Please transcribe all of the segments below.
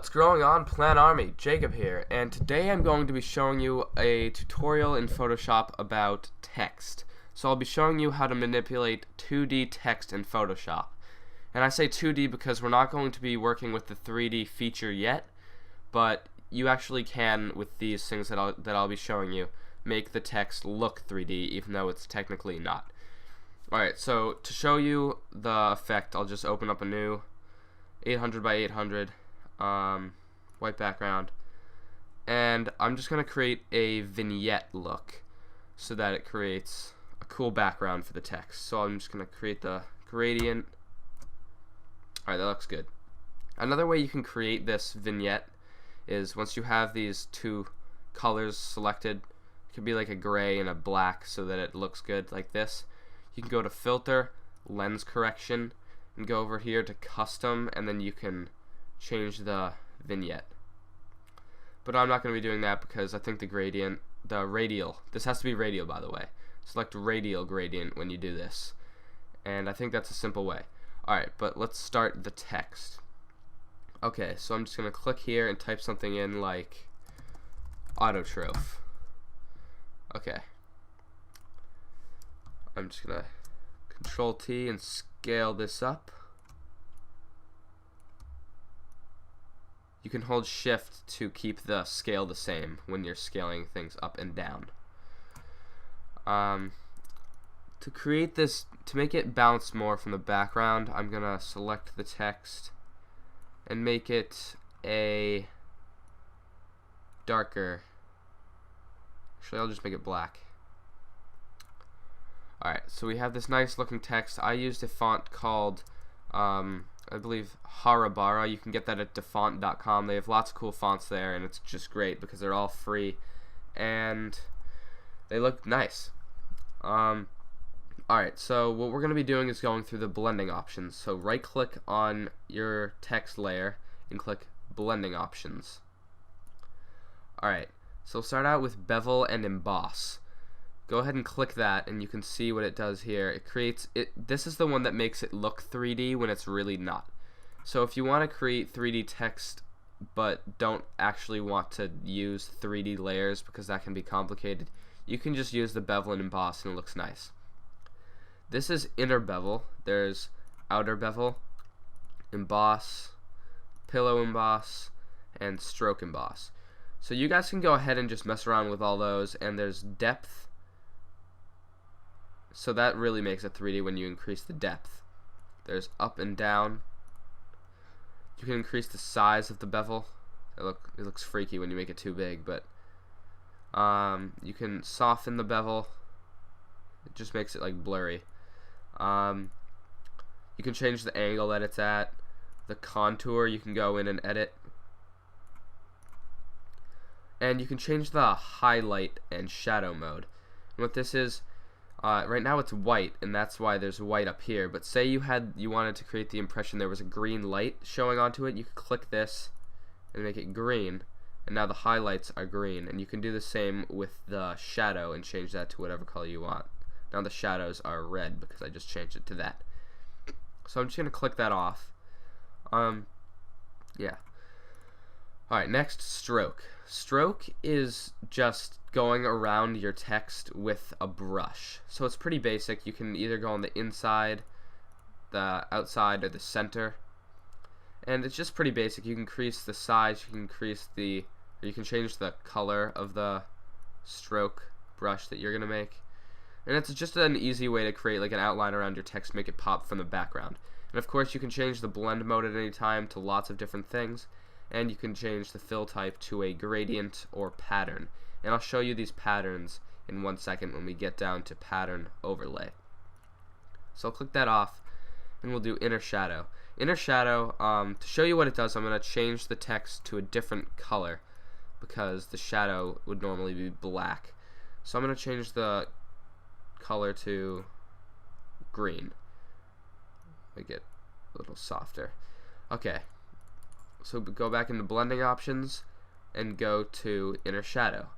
What's going on, Plan Army? Jacob here, and today I'm going to be showing you a tutorial in Photoshop about text. So I'll be showing you how to manipulate 2D text in Photoshop. And I say 2D because we're not going to be working with the 3D feature yet, but you actually can, with these things that I'll be showing you, make the text look 3D even though it's technically not. Alright, so to show you the effect, I'll just open up a new 800 by 800 white background, and I'm just going to create a vignette look so that it creates a cool background for the text. So I'm just going to create the gradient. Alright, that looks good. Another way you can create this vignette is once you have these two colors selected, it could be like a gray and a black so that it looks good like this. You can go to Filter, Lens Correction, and go over here to Custom, and then you can change the vignette. But I'm not going to be doing that because I think the radial, this has to be radial by the way. Select radial gradient when you do this. And I think that's a simple way. Alright, but let's start the text. Okay, so I'm just going to click here and type something in like autotroph. Okay. I'm just going to Control T and scale this up. You can hold Shift to keep the scale the same when you're scaling things up and down. To create this, to make it bounce more from the background, I'm gonna select the text and make it a darker. Actually, I'll just make it black. Alright, so we have this nice looking text. I used a font called I believe Harabara. You can get that at defont.com. They have lots of cool fonts there, and it's just great because they're all free and they look nice. Alright, so what we're going to be doing is going through the blending options. So right click on your text layer and click blending options. Alright, so start out with bevel and emboss. Go ahead and click that and you can see what it does here. It creates it. This is the one that makes it look 3D when it's really not. So if you want to create 3D text but don't actually want to use 3D layers because that can be complicated, you can just use the bevel and emboss and it looks nice. This is inner bevel. There's outer bevel, emboss, pillow emboss, and stroke emboss. So you guys can go ahead and just mess around with all those, and there's depth. So that really makes it 3D when you increase the depth. There's up and down. You can increase the size of the bevel. It looks freaky when you make it too big, but you can soften the bevel. It just makes it like blurry. You can change the angle that it's at. The contour you can go in and edit. And you can change the highlight and shadow mode. And what this is, right now it's white, and that's why there's white up here. But say you wanted to create the impression there was a green light showing onto it, you could click this and make it green, and now the highlights are green. And you can do the same with the shadow and change that to whatever color you want. Now the shadows are red because I just changed it to that. So I'm just gonna click that off. Yeah. Alright, next, stroke. Stroke is just going around your text with a brush. So it's pretty basic. You can either go on the inside, the outside, or the center. And it's just pretty basic. You can increase the size, you can change the color of the stroke brush that you're gonna make. And it's just an easy way to create like an outline around your text, make it pop from the background. And of course you can change the blend mode at any time to lots of different things. And you can change the fill type to a gradient or pattern. And I'll show you these patterns in 1 second when we get down to pattern overlay. So I'll click that off and we'll do inner shadow. Inner shadow, to show you what it does, I'm going to change the text to a different color because the shadow would normally be black. So I'm going to change the color to green. Make it a little softer. Okay. So go back into blending options and go to inner shadow.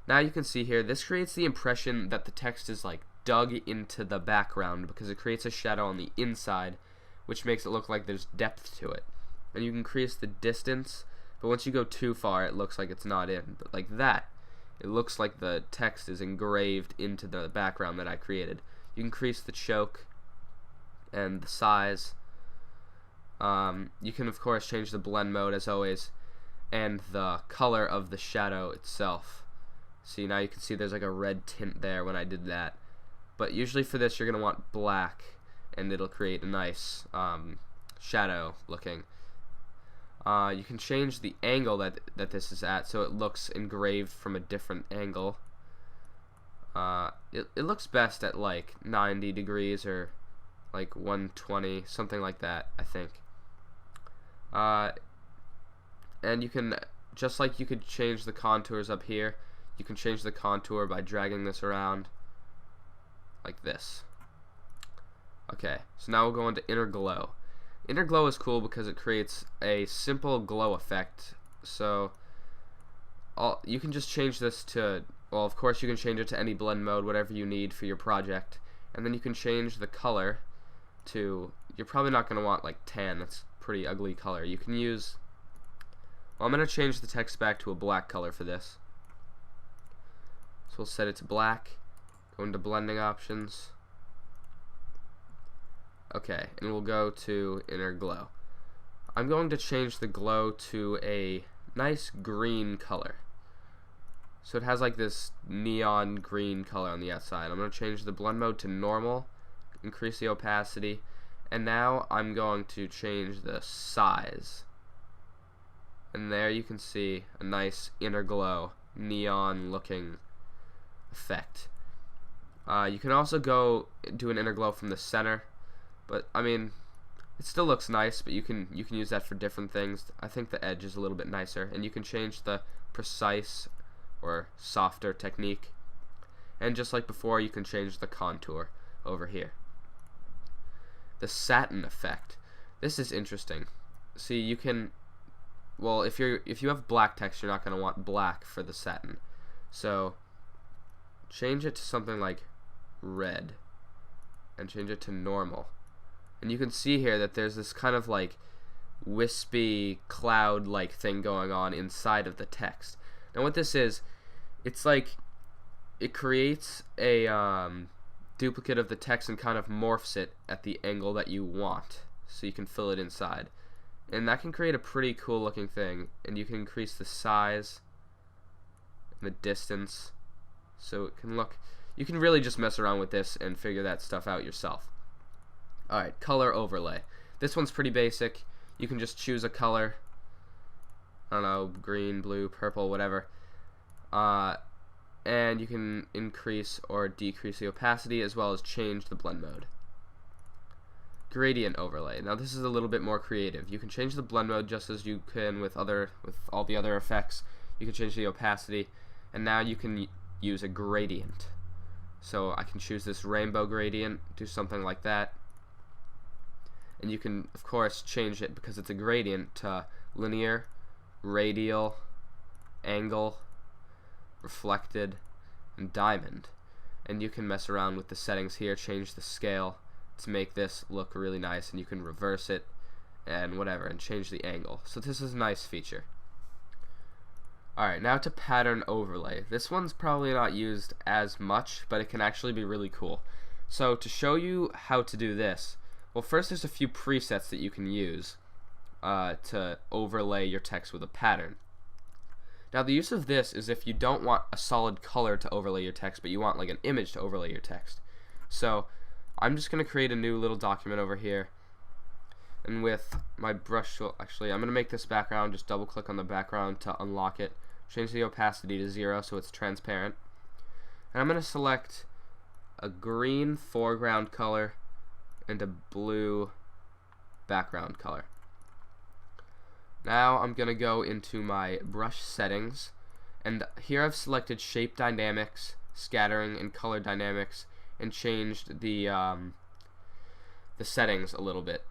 Now you can see here, this creates the impression that the text is like dug into the background because it creates a shadow on the inside, which makes it look like there's depth to it. And you can increase the distance But once you go too far, it looks like it's not in. But like that, it looks like the text is engraved into the background that I created. You can increase the choke and the size. You can of course change the blend mode as always, and the color of the shadow itself. See, now you can see there's like a red tint there when I did that. But usually for this you're going to want black, and it'll create a nice shadow looking. You can change the angle that this is at, so it looks engraved from a different angle. It looks best at like 90 degrees or like 120, something like that, I think. And you can, just like you could change the contours up here, you can change the contour by dragging this around like this. Okay, so now we'll go into inner glow. Inner glow is cool because it creates a simple glow effect. So you can just change this to, well, of course you can change it to any blend mode, whatever you need for your project. And then you can change the color to, you're probably not going to want like tan, that's a pretty ugly color. You can use, well, I'm going to change the text back to a black color for this. So we'll set it to black, go into blending options. Okay, and we'll go to inner glow. I'm going to change the glow to a nice green color. So it has like this neon green color on the outside. I'm going to change the blend mode to normal, increase the opacity, and now I'm going to change the size. And there you can see a nice inner glow, neon looking effect. You can also go do an inner glow from the center. But I mean, it still looks nice, but you can use that for different things. I think the edge is a little bit nicer, and you can change the precise or softer technique. And just like before, you can change the contour over here. The satin effect. This is interesting. See, you can, well, if you have black text, you're not going to want black for the satin. So change it to something like red and change it to normal. And you can see here that there's this kind of like wispy cloud-like thing going on inside of the text. Now what this is, it's like it creates a duplicate of the text and kind of morphs it at the angle that you want, so you can fill it inside. And that can create a pretty cool looking thing, and you can increase the size and the distance, so it can look, you can really just mess around with this and figure that stuff out yourself. Alright, color overlay. This one's pretty basic. You can just choose a color. I don't know, green, blue, purple, whatever. And you can increase or decrease the opacity as well as change the blend mode. Gradient overlay. Now this is a little bit more creative. You can change the blend mode just as you can with all the other effects. You can change the opacity, and now you can use a gradient. So I can choose this rainbow gradient, do something like that. And you can, of course, change it, because it's a gradient, to linear, radial, angle, reflected, and diamond. And you can mess around with the settings here, change the scale to make this look really nice, and you can reverse it and whatever, and change the angle. So this is a nice feature. Alright, now to pattern overlay. This one's probably not used as much, but it can actually be really cool. So to show you how to do this, well, first there's a few presets that you can use to overlay your text with a pattern. Now the use of this is if you don't want a solid color to overlay your text, but you want like an image to overlay your text. So I'm just going to create a new little document over here, and with my brush tool, actually I'm going to make this background, just double click on the background to unlock it, change the opacity to 0 so it's transparent, and I'm going to select a green foreground color and a blue background color. Now I'm going to go into my brush settings, and here I've selected shape dynamics, scattering, and color dynamics, and changed the settings a little bit.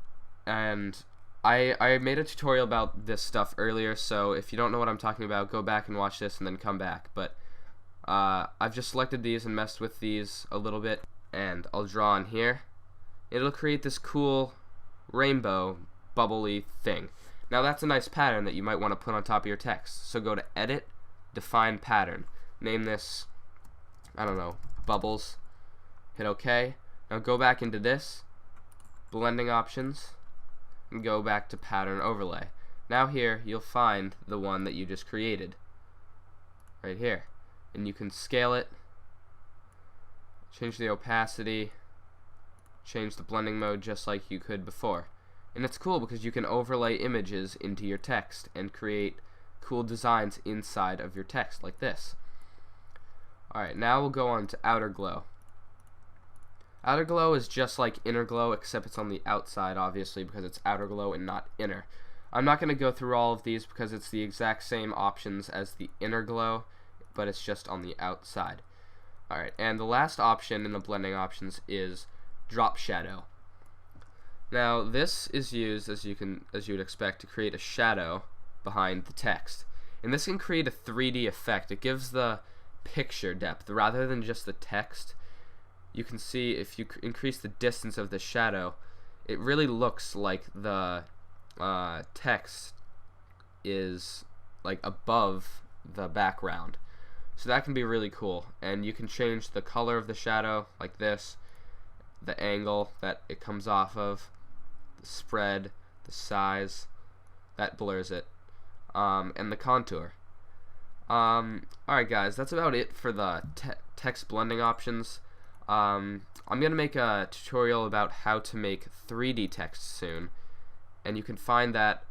And I made a tutorial about this stuff earlier, so if you don't know what I'm talking about, go back and watch this and then come back. But I've just selected these and messed with these a little bit, and I'll draw on here. It'll create this cool rainbow bubbly thing. Now that's a nice pattern that you might want to put on top of your text. So go to Edit, Define Pattern. Name this, I don't know, Bubbles. Hit OK. Now go back into this, Blending Options, and go back to Pattern Overlay. Now here you'll find the one that you just created, right here. And you can scale it, change the opacity, change the blending mode just like you could before. And it's cool because you can overlay images into your text and create cool designs inside of your text like this. Alright, now we'll go on to Outer Glow. Outer Glow is just like Inner Glow, except it's on the outside, obviously, because it's Outer Glow and not Inner. I'm not going to go through all of these because it's the exact same options as the Inner Glow, but it's just on the outside. Alright, and the last option in the blending options is Drop Shadow. Now this is used, as you would expect, to create a shadow behind the text. And this can create a 3D effect. It gives the picture depth rather than just the text. You can see if you increase the distance of the shadow, it really looks like the text is like above the background. So that can be really cool. And you can change the color of the shadow like this, the angle that it comes off of, the spread, the size, that blurs it, and the contour. Alright guys, that's about it for the text blending options. I'm going to make a tutorial about how to make 3D text soon, and you can find that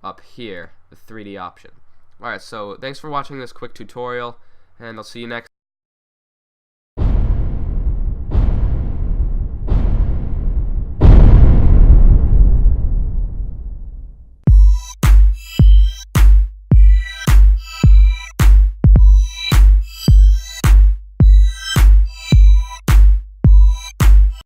up here, the 3D option. Alright, so thanks for watching this quick tutorial, and I'll see you next